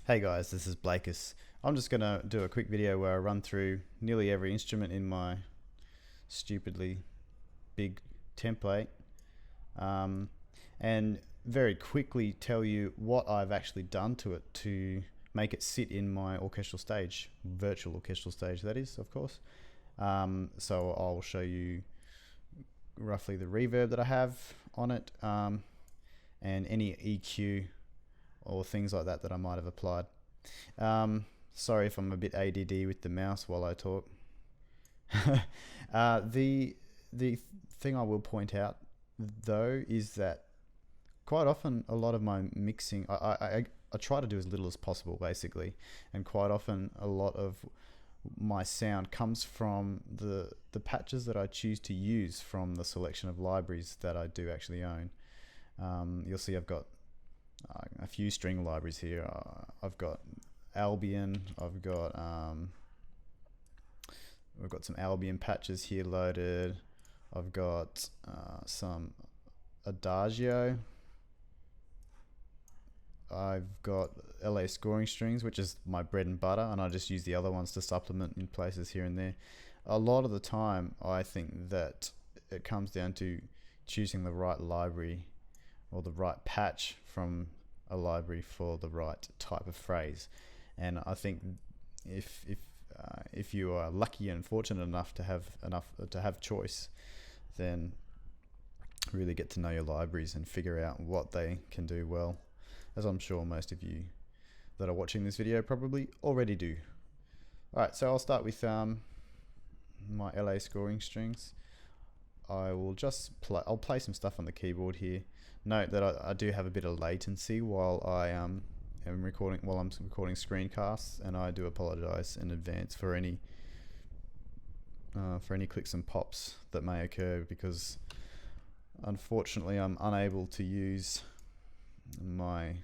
Hey guys, this is blakus. I'm just going to do a quick video where I run through nearly every instrument in my stupidly big template um, and very quickly tell you what I've actually done to it to make it sit in my orchestral stage, virtual orchestral stage that is, of course. So I'll show you roughly the reverb that I have on it and any EQ or things like that that I might have applied. Sorry if I'm a bit ADD with the mouse while I talk. The thing I will point out though is that quite often a lot of my mixing I try to do as little as possible basically, and quite often a lot of my sound comes from the patches that I choose to use from the selection of libraries that I do actually own. You'll see I've got a few string libraries here. I've got Albion, I've got some Albion patches here loaded. I've got some Adagio. I've got LA scoring strings, which is my bread and butter, and I just use the other ones to supplement in places here and there. A lot of the time I think that it comes down to choosing the right library or the right patch from a library for the right type of phrase. And I think if you are lucky and fortunate enough to have choice, then really get to know your libraries and figure out what they can do well, as I'm sure most of you that are watching this video probably already do. Alright, so I'll start with my LA scoring strings. I will just I'll play some stuff on the keyboard here. Note that I do have a bit of latency while I'm recording screencasts, and I do apologize in advance for any clicks and pops that may occur, because unfortunately I'm unable to use my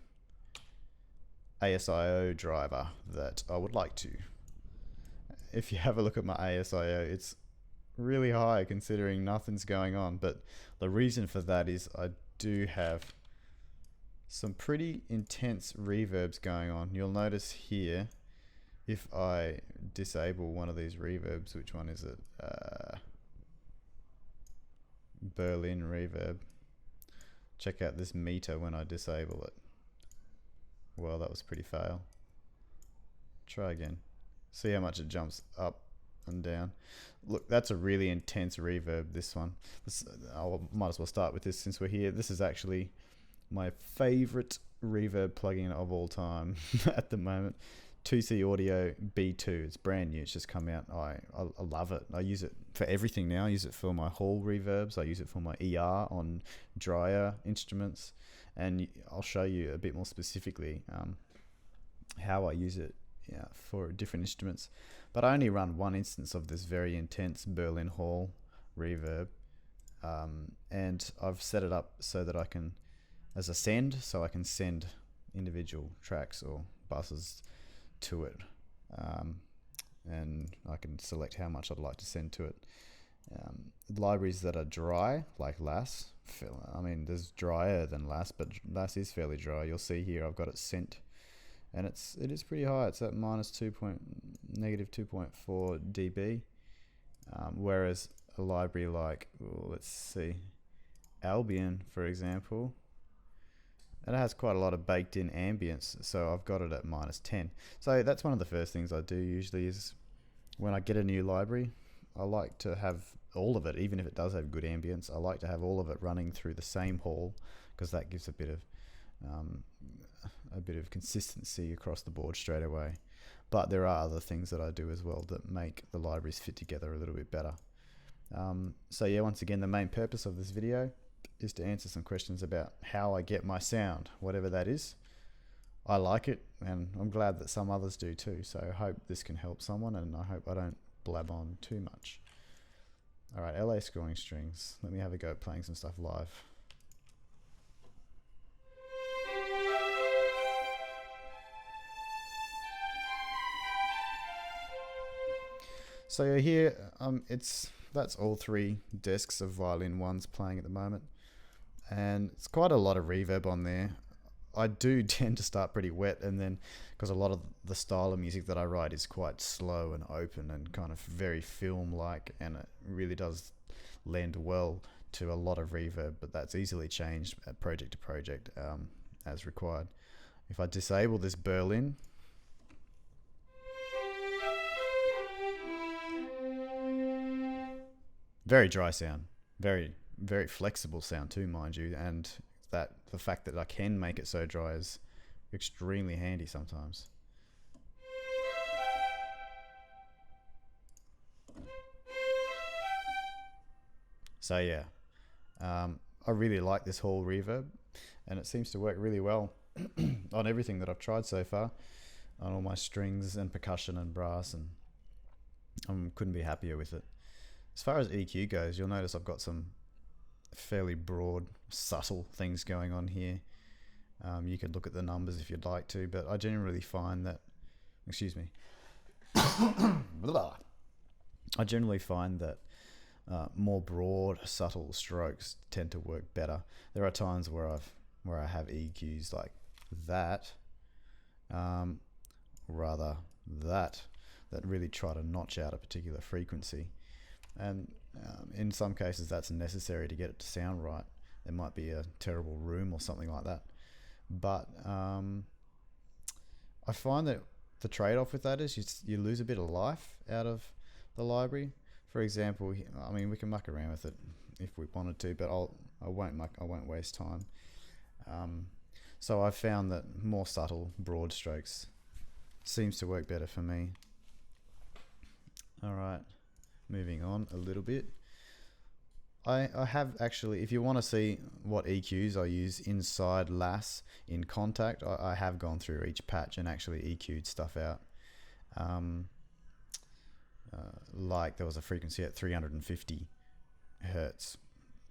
ASIO driver that I would like to. If you have a look at my ASIO, it's really high considering nothing's going on, but the reason for that is I do have some pretty intense reverbs going on. You'll notice here, if I disable one of these reverbs, which one is it? Berlin reverb. Check out this meter when I disable it. Well, that was pretty fail. Try again. See how much it jumps up and down. Look, that's a really intense reverb, this one. I might as well start with this since we're here. This is actually my favorite reverb plugin of all time at the moment. 2C Audio B2. It's brand new. It's just come out. I love it. I use it for everything now. I use it for my hall reverbs. I use it for my ER on drier instruments. And I'll show you a bit more specifically how I use it for different instruments. But I only run one instance of this very intense Berlin Hall reverb. And I've set it up so that I can, as a send, so I can send individual tracks or buses to it, and I can select how much I'd like to send to it. Libraries that are dry, like Lass, I mean there's drier than Lass, but Lass is fairly dry. You'll see here I've got it sent, and it is pretty high. It's at negative 2.4 dB, whereas a library like, let's see, Albion for example, and it has quite a lot of baked in ambience, so I've got it at -10. So that's one of the first things I do usually, is when I get a new library, I like to have all of it, even if it does have good ambience, I like to have all of it running through the same hall, because that gives a bit of consistency across the board straight away. But there are other things that I do as well that make the libraries fit together a little bit better. So yeah, once again, the main purpose of this video is to answer some questions about how I get my sound, whatever that is. I like it, and I'm glad that some others do too, so I hope this can help someone, and I hope I don't blab on too much. Alright, LA scoring strings. Let me have a go at playing some stuff live. So here, that's all three desks of violin ones playing at the moment, and it's quite a lot of reverb on there. I do tend to start pretty wet, and then because a lot of the style of music that I write is quite slow and open and kind of very film-like, and it really does lend well to a lot of reverb, but that's easily changed at project to project as required. If I disable this Berlin, very dry sound, very flexible sound too, mind you, and that the fact that I can make it so dry is extremely handy sometimes. So yeah, I really like this Hall reverb, and it seems to work really well on everything that I've tried so far, on all my strings and percussion and brass, and I couldn't be happier with it. As far as EQ goes, you'll notice I've got some fairly broad, subtle things going on here. You could look at the numbers if you'd like to, but I generally find that, excuse me, I generally find that more broad, subtle strokes tend to work better. There are times where I have EQs like that, rather that really try to notch out a particular frequency, and in some cases that's necessary to get it to sound right. There might be a terrible room or something like that, but I find that the trade-off with that is you lose a bit of life out of the library. For example, I mean, we can muck around with it if we wanted to, but I won't waste time. So I've found that more subtle, broad strokes seems to work better for me. All right, moving on a little bit. I have actually, if you want to see what EQs I use inside LAS in Contact, I have gone through each patch and actually EQ'd stuff out. Like there was a frequency at 350 hertz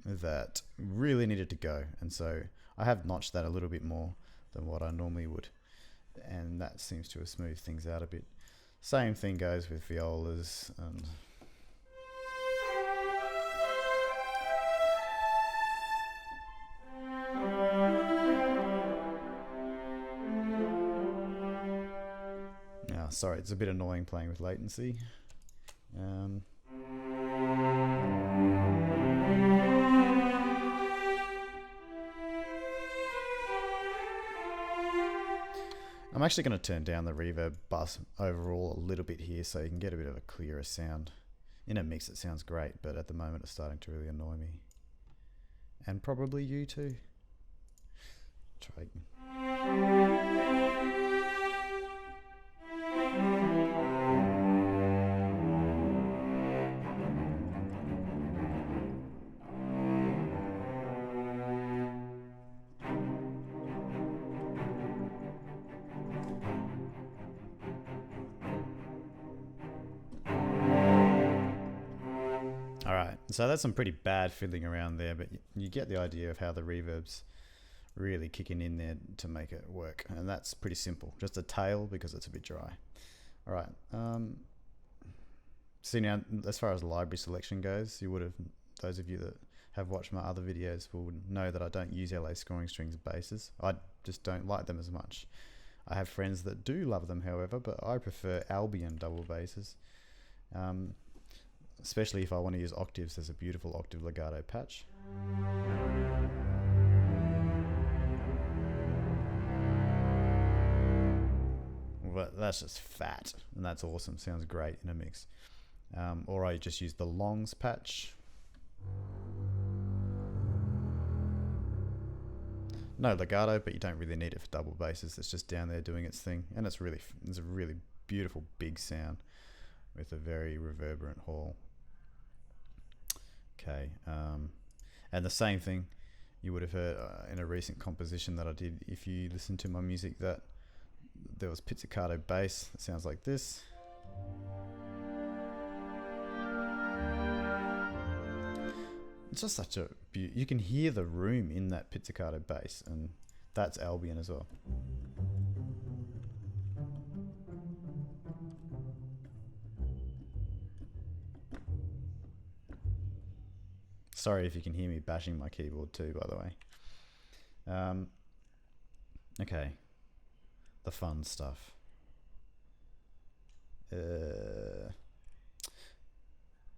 that really needed to go, and so I have notched that a little bit more than what I normally would, and that seems to have smoothed things out a bit. Same thing goes with violas and sorry, it's a bit annoying playing with latency. I'm actually going to turn down the reverb bus overall a little bit here so you can get a bit of a clearer sound. In a mix it sounds great, but at the moment it's starting to really annoy me. And probably you too. Try again. Alright, so that's some pretty bad fiddling around there, but you get the idea of how the reverb's really kicking in there to make it work. And that's pretty simple. Just a tail because it's a bit dry. Alright, see now, as far as library selection goes, you would have, those of you that have watched my other videos will know that I don't use LA scoring strings basses. I just don't like them as much. I have friends that do love them, however, but I prefer Albion double basses. Especially if I want to use octaves. There's a beautiful octave legato patch. Well, that's just fat, and that's awesome. Sounds great in a mix. Or I just use the longs patch. No legato, but you don't really need it for double basses. It's just down there doing its thing, and it's a really beautiful big sound with a very reverberant hall. Okay, and the same thing you would have heard in a recent composition that I did. If you listen to my music, that there was pizzicato bass that sounds like this. It's just such a you can hear the room in that pizzicato bass, and that's Albion as well. Sorry if you can hear me bashing my keyboard too, by the way. Okay, the fun stuff.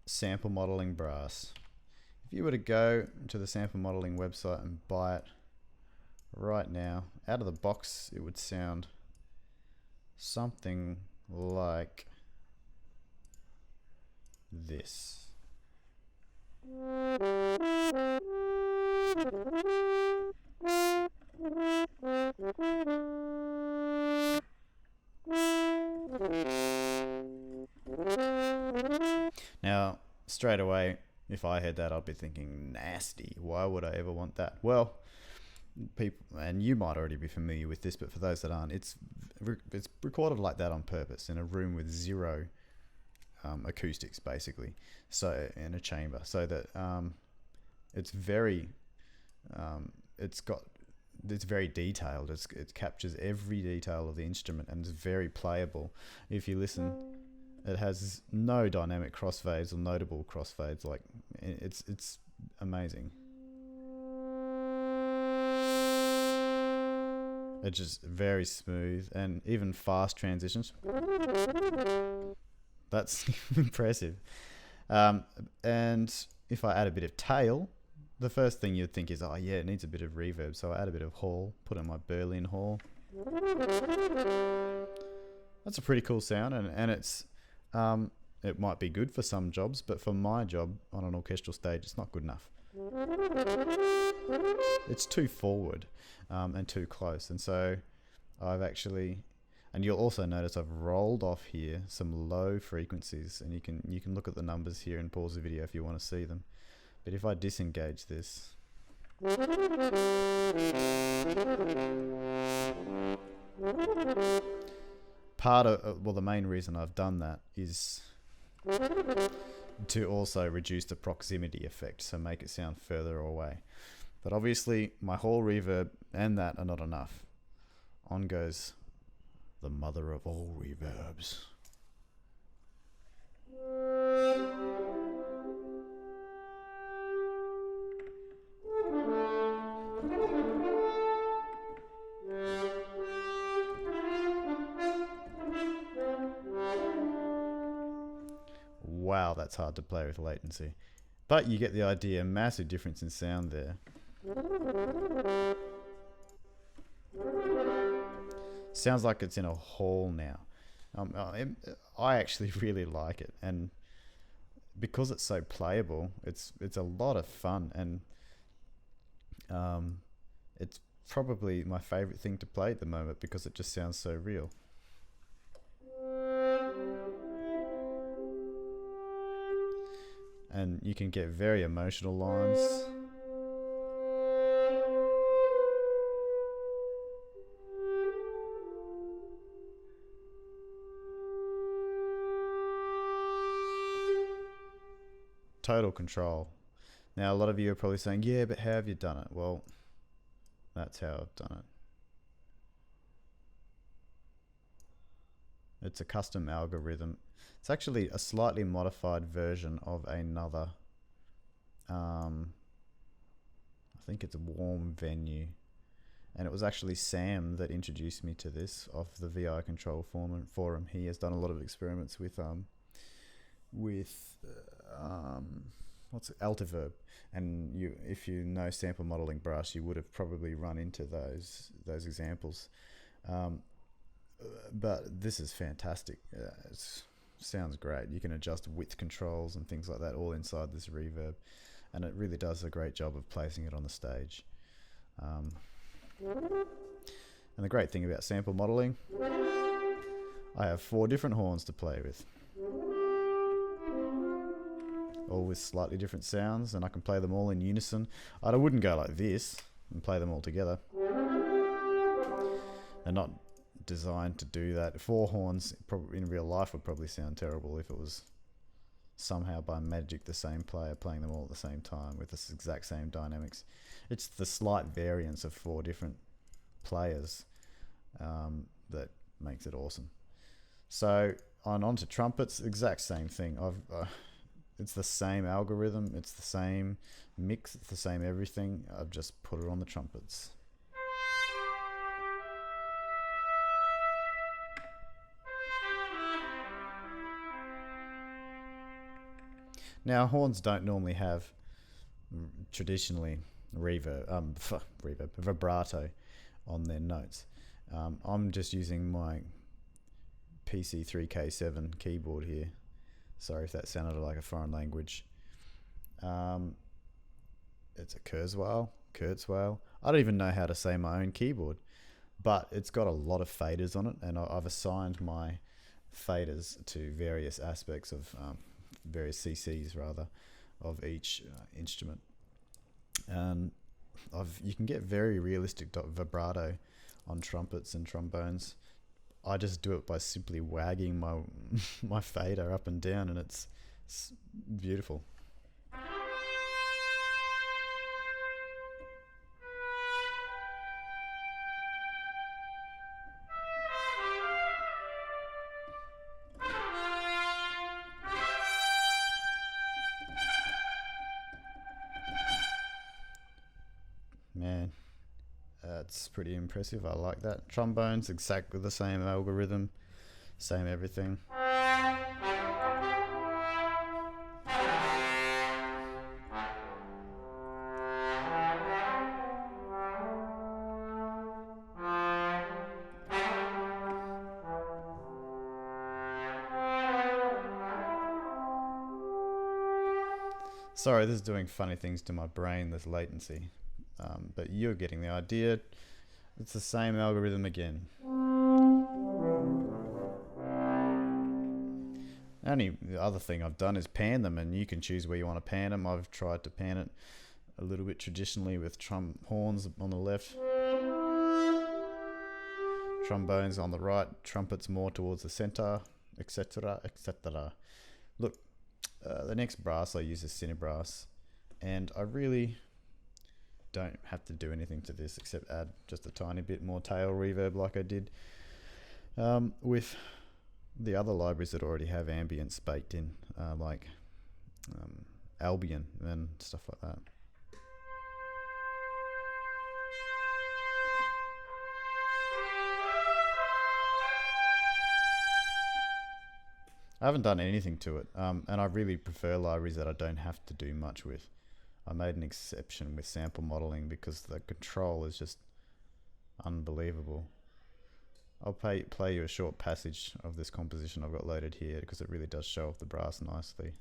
Sample modeling brass. If you were to go to the sample modeling website and buy it right now, out of the box, it would sound something like this. Now, straight away, if I heard that, I'd be thinking, nasty. Why would I ever want that? Well, people, and you might already be familiar with this, but for those that aren't, it's recorded like that on purpose in a room with zero acoustics, basically, so in a chamber, so that it's very it's very detailed. It captures every detail of the instrument and it's very playable. If you listen, it has no dynamic crossfades or notable crossfades. Like it's amazing. It's just very smooth and even fast transitions. That's impressive. And if I add a bit of tail, the first thing you'd think is, oh yeah, it needs a bit of reverb. So I add a bit of hall, put in my Berlin hall. That's a pretty cool sound, and it's it might be good for some jobs, but for my job on an orchestral stage, it's not good enough. It's too forward and too close, and so I've actually, and you'll also notice I've rolled off here some low frequencies, and you can look at the numbers here and pause the video if you want to see them. But if I disengage this, part of, well, the main reason I've done that is to also reduce the proximity effect, so make it sound further away. But obviously my hall reverb and that are not enough. On goes the mother of all reverbs. Wow, that's hard to play with latency. But you get the idea, massive difference in sound there. Sounds like it's in a hall now. I actually really like it, and because it's so playable, it's a lot of fun, and it's probably my favorite thing to play at the moment because it just sounds so real. And you can get very emotional lines. Total control. Now a lot of you are probably saying, yeah, but how have you done it? Well, that's how I've done it. It's a custom algorithm. It's actually a slightly modified version of another, I think it's a Warm Venue. And it was actually Sam that introduced me to this off the VI Control forum. He has done a lot of experiments with what's it, Altiverb, and if you know sample modeling brass, you would have probably run into those examples. But this is fantastic. It sounds great. You can adjust width controls and things like that all inside this reverb, and it really does a great job of placing it on the stage. And the great thing about sample modeling, I have 4 different horns to play with, all with slightly different sounds, and I can play them all in unison. I wouldn't go like this and play them all together. They're not designed to do that. 4 horns probably in real life would probably sound terrible if it was somehow by magic the same player playing them all at the same time with the exact same dynamics. It's the slight variance of 4 different players that makes it awesome. So on to trumpets, exact same thing. It's the same algorithm, it's the same mix, it's the same everything. I've just put it on the trumpets. Now, horns don't normally have traditionally vibrato on their notes. I'm just using my PC3K7 keyboard here. Sorry if that sounded like a foreign language. It's a Kurzweil. I don't even know how to say my own keyboard, but it's got a lot of faders on it, and I've assigned my faders to various aspects of various CCs rather of each instrument. And you can get very realistic vibrato on trumpets and trombones. I just do it by simply wagging my fader up and down, and it's beautiful. Man, that's pretty impressive. I like that. Trombones, exactly the same algorithm, same everything. Sorry, this is doing funny things to my brain, this latency. But you're getting the idea. It's the same algorithm again. Only the other thing I've done is pan them, and you can choose where you want to pan them. I've tried to pan it a little bit traditionally with horns on the left, trombones on the right, trumpets more towards the center, etc., etc. Look, the next brass I use is Cine Brass, and I really don't have to do anything to this except add just a tiny bit more tail reverb like I did with the other libraries that already have ambience baked in, like Albion and stuff like that. I haven't done anything to it, and I really prefer libraries that I don't have to do much with. I made an exception with sample modeling because the control is just unbelievable. I'll play you a short passage of this composition I've got loaded here because it really does show off the brass nicely.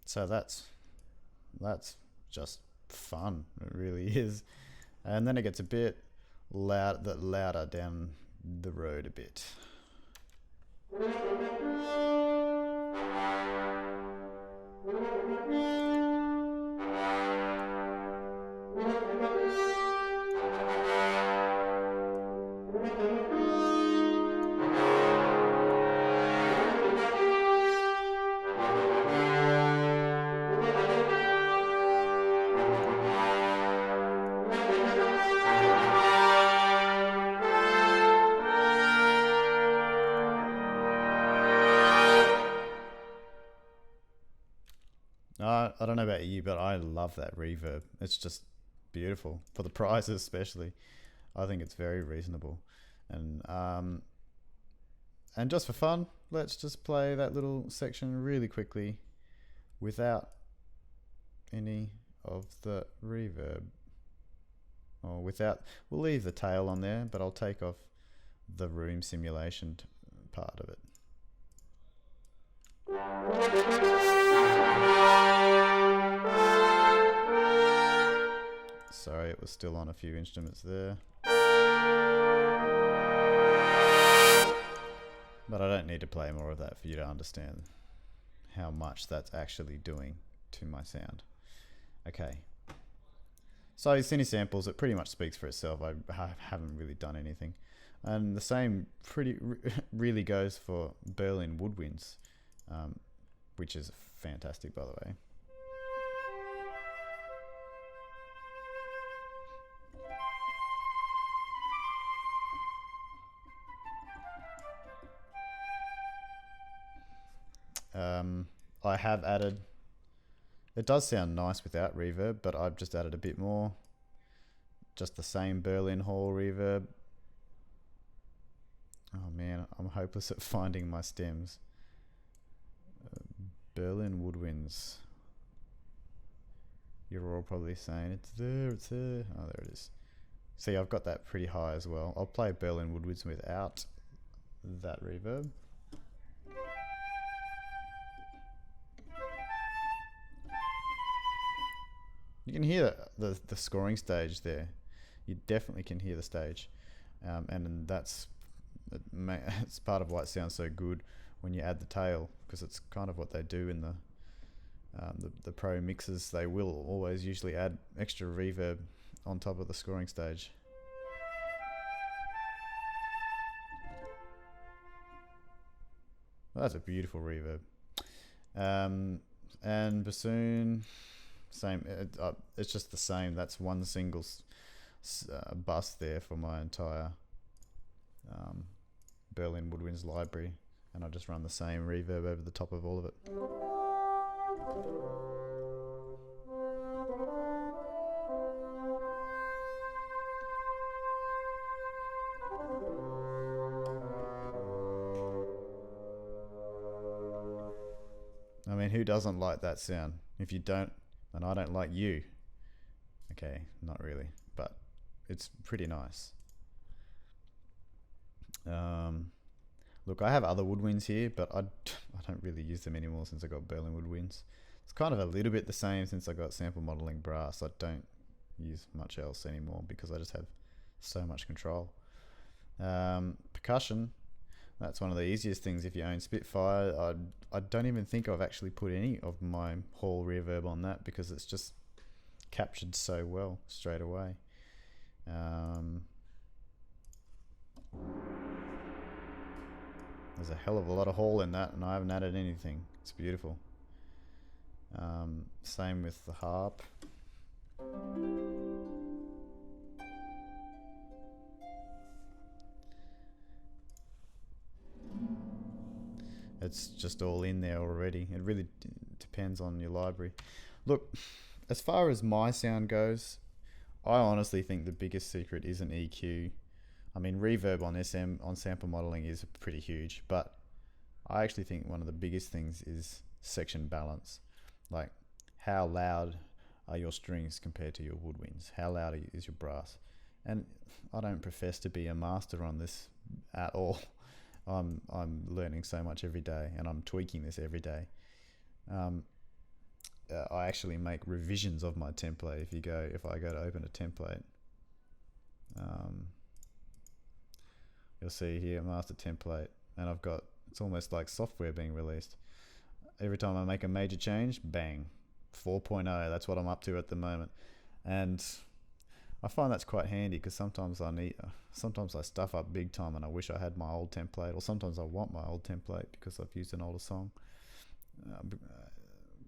So that's just fun. It really is. And then it gets a bit louder down the road a bit. I don't know about you, but I love that reverb. It's just beautiful for the price, especially. I think it's very reasonable, and just for fun, let's just play that little section really quickly, without any of the reverb, or without. We'll leave the tail on there, but I'll take off the room simulation part of it. Sorry, it was still on a few instruments there. But I don't need to play more of that for you to understand how much that's actually doing to my sound. Okay. So Cine Samples, it pretty much speaks for itself. I haven't really done anything. And the same really goes for Berlin woodwinds, which is fantastic, by the way. I have added, it does sound nice without reverb, but I've just added a bit more. Just the same Berlin Hall reverb. Oh man, I'm hopeless at finding my stems. Berlin woodwinds. You're all probably saying, it's there, it's there. Oh, there it is. See, I've got that pretty high as well. I'll play Berlin woodwinds without that reverb. You can hear the scoring stage there. You definitely can hear the stage, and that's it's part of why it sounds so good when you add the tail, because it's kind of what they do in the pro mixes. They will always usually add extra reverb on top of the scoring stage. Well, that's a beautiful reverb. And bassoon, same. It's just the same. That's one single bus there for my entire Berlin Woodwinds library, and I just run the same reverb over the top of all of it. I mean, who doesn't like that sound? If you don't, then I don't like you. Okay, not really, but it's pretty nice. Look, I have other woodwinds here, but I don't really use them anymore since I got Berlin woodwinds. It's kind of a little bit the same since I got sample modeling brass. I don't use much else anymore because I just have so much control. Percussion, that's one of the easiest things if you own Spitfire. I don't even think I've actually put any of my Hall reverb on that because it's just captured so well straight away. There's a hell of a lot of Hall in that, and I haven't added anything. It's beautiful. Same with the harp. It's just all in there already. It really depends on your library. Look, as far as my sound goes, I honestly think the biggest secret isn't EQ. I mean, reverb on SM, on sample modeling is pretty huge, but I actually think one of the biggest things is section balance. Like, how loud are your strings compared to your woodwinds? How loud is your brass? And I don't profess to be a master on this at all. I'm learning so much every day, and I'm tweaking this every day. I actually make revisions of my template. If I go to open a template, you'll see here master template, and I've got, it's almost like software being released. Every time I make a major change, bang, 4.0. That's what I'm up to at the moment, and I find that's quite handy because sometimes I stuff up big time and I wish I had my old template, or sometimes I want my old template because I've used an older song,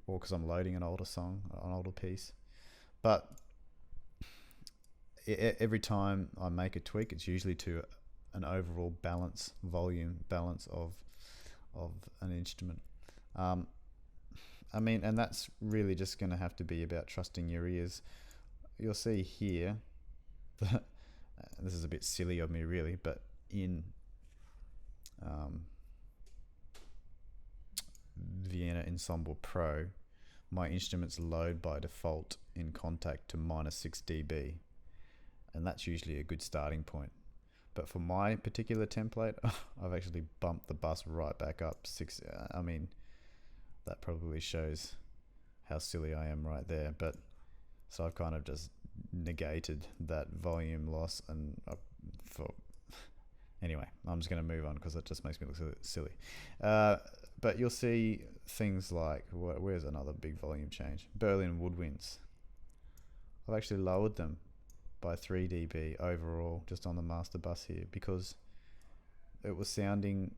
or because I'm loading an older song, an older piece. But every time I make a tweak, it's usually to an overall volume balance of an instrument. I mean, and that's really just going to have to be about trusting your ears. You'll see here that this is a bit silly of me really, but in Vienna Ensemble Pro, my instruments load by default in Contact to -6 dB, and that's usually a good starting point. But for my particular template, I've actually bumped the bus right back up 6. I mean, that probably shows how silly I am right there, but so I've kind of just negated that volume loss, and anyway, I'm just going to move on because it just makes me look silly. But you'll see things like, where's another big volume change? Berlin woodwinds. I've actually lowered them by 3 dB overall just on the master bus here because it was sounding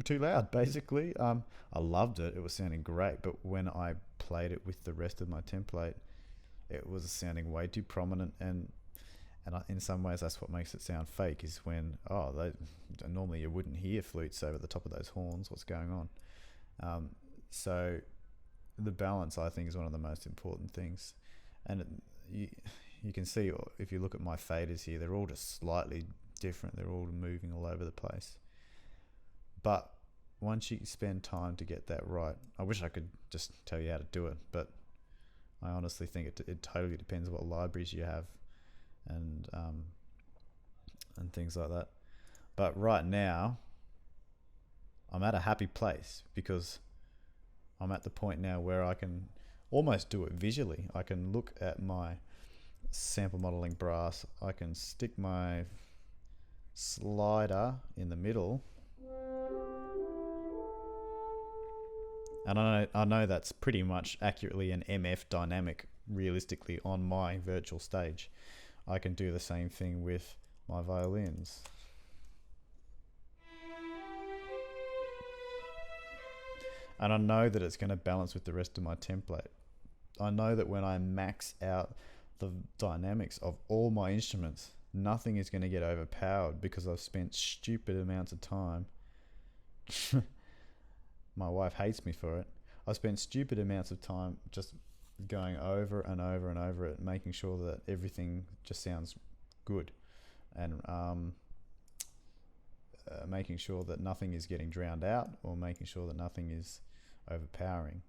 too loud basically. I loved it, it was sounding great, but when I played it with the rest of my template it was sounding way too prominent, and in some ways that's what makes it sound fake, is when normally you wouldn't hear flutes over the top of those horns. What's going on? So the balance, I think, is one of the most important things, and you can see if you look at my faders here, they're all just slightly different. They're all moving all over the place. But once you spend time to get that right, I wish I could just tell you how to do it, but I honestly think it totally depends on what libraries you have and things like that. But right now, I'm at a happy place because I'm at the point now where I can almost do it visually. I can look at my sample modeling brass. I can stick my slider in the middle, and I know that's pretty much accurately an MF dynamic realistically on my virtual stage. I can do the same thing with my violins. And I know that it's going to balance with the rest of my template. I know that when I max out the dynamics of all my instruments, nothing is going to get overpowered because I've spent stupid amounts of time. My wife hates me for it. I spent stupid amounts of time just going over and over and over it, making sure that everything just sounds good, and making sure that nothing is getting drowned out, or making sure that nothing is overpowering.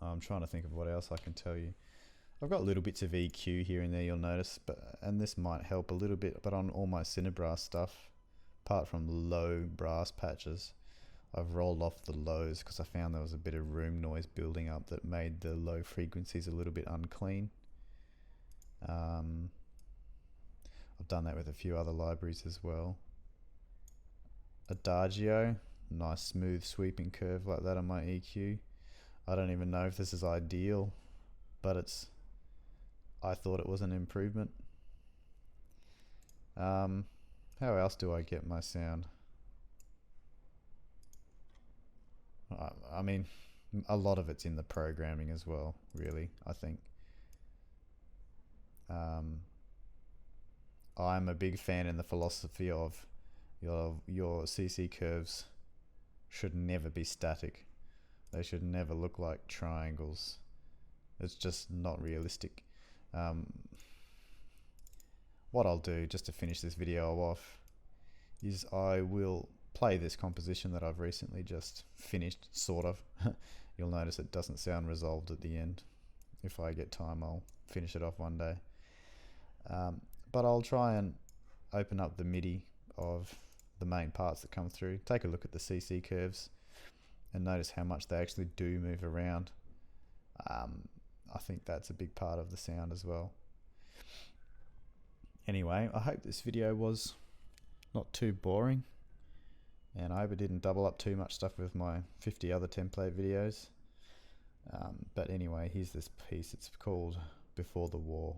I'm trying to think of what else I can tell you. I've got little bits of EQ here and there, you'll notice, and this might help a little bit, but on all my Cine Brass stuff, apart from low brass patches, I've rolled off the lows because I found there was a bit of room noise building up that made the low frequencies a little bit unclean. I've done that with a few other libraries as well. Adagio, nice smooth sweeping curve like that on my EQ. I don't even know if this is ideal, but I thought it was an improvement. How else do I get my sound? I mean, a lot of it's in the programming as well, really, I think. I'm a big fan in the philosophy of your CC curves should never be static. They should never look like triangles. It's just not realistic. What I'll do, just to finish this video off, is I will play this composition that I've recently just finished, sort of. You'll notice it doesn't sound resolved at the end. If I get time, I'll finish it off one day. But I'll try and open up the MIDI of the main parts that come through, take a look at the CC curves, and notice how much they actually do move around. I think that's a big part of the sound as well. Anyway, I hope this video was not too boring, and I hope it didn't double up too much stuff with my 50 other template videos. But anyway, here's this piece. It's called Before the War.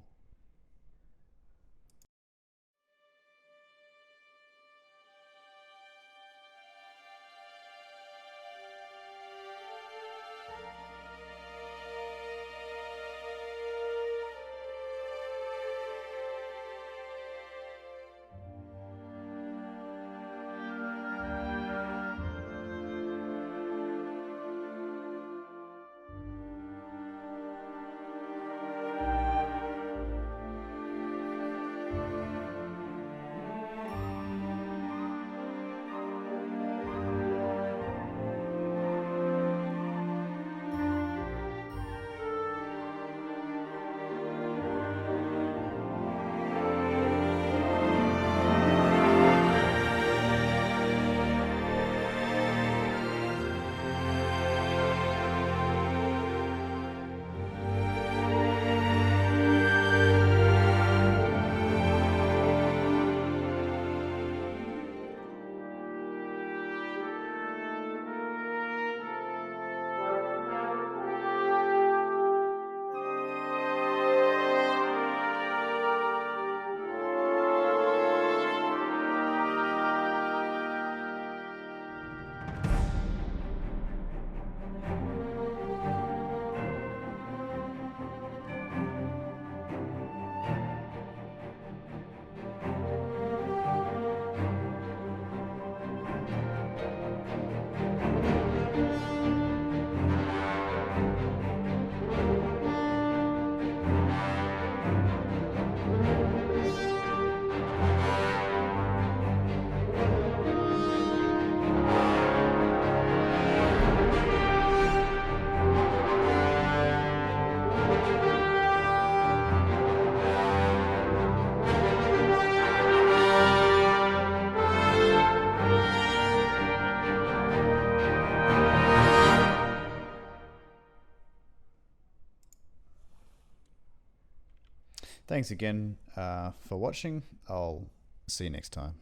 Thanks again for watching. I'll see you next time.